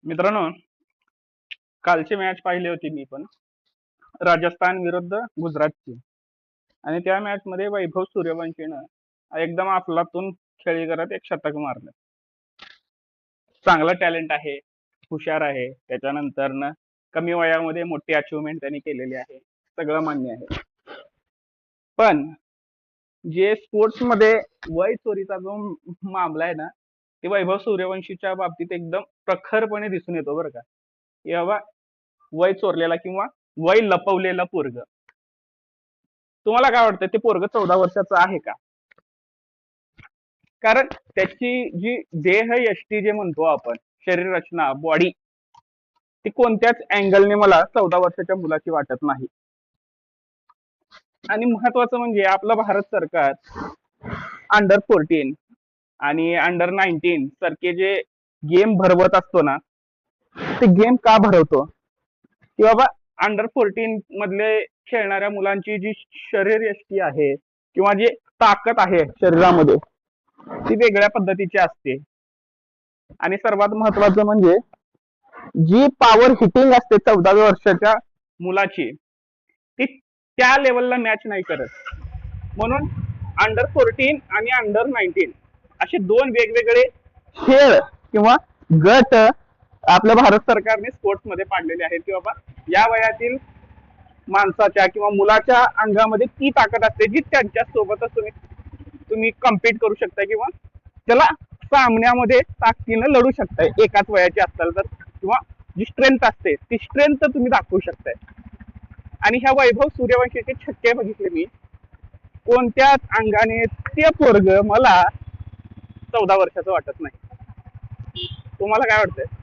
मित्रांनो, कालची मॅच पाहिली होती मी पण. राजस्थान विरुद्ध गुजरातची. आणि त्या मॅच मध्ये वैभव सूर्यवंशीनं एकदम अफलातून खेळी करत एक शतक मारलं. चांगला टॅलेंट आहे, हुशार आहे. त्याच्यानंतर कमी वयामध्ये मोठी अचिव्हमेंट त्यांनी केलेली आहे, सगळं मान्य आहे. पण जे स्पोर्ट्स मध्ये वय चोरीचा जो मामला आहे ना, ते वैभव सूर्यवंशीच्या बाबतीत एकदम प्रखरपणे दिसून येतो बरं का. की बाबा वय चोरलेला किंवा वय लपवलेलं पोरग. तुम्हाला काय वाटतं, ते पोरग 14 वर्षाचं आहे का? कारण त्याची जी देह यष्टी जे म्हणतो आपण, शरीर रचना, बॉडी, ती कोणत्याच अँगलने मला 14 वर्षाच्या मुलाची वाटत नाही. आणि महत्वाचं म्हणजे आपलं भारत सरकार अंडर 14 आणि अंडर 19 सारखे जे गेम भरवत असतो ना, ते गेम का भरवतो की बाबा अंडर 14 मधले खेळणाऱ्या मुलांची जी शरीर यष्टी आहे किंवा जी ताकद आहे शरीरामध्ये, ती वेगळ्या पद्धतीची असते. आणि सर्वात महत्वाचं म्हणजे जी पॉवर हिटिंग असते 14 वर्षाच्या मुलाची, ती त्या लेवलला मॅच नाही करत. म्हणून अंडर 14 आणि अंडर 19 असे दोन वेगवेगळे खेळ किंवा गट आपल्या भारत सरकारने स्पोर्ट्स मध्ये पाडलेले आहेत. की बाबा या वयातील माणसाच्या किंवा मुलाच्या अंगामध्ये ती ताकद असते जी त्यांच्या सोबतच तुम्ही कम्पीट करू शकता किंवा त्याला सामन्यामध्ये ताकदीनं लढू शकताय एकाच वयाचे असाल तर, किंवा जी स्ट्रेंथ असते ती स्ट्रेंथ तुम्ही दाखवू शकताय. आणि ह्या वैभव सूर्यवंशीचे छक्के बघितले मी, कोणत्याच अंगाने ते पोरग मला 14 वर्षाचं वाटत नाही. तुम्हाला काय वाटतंय?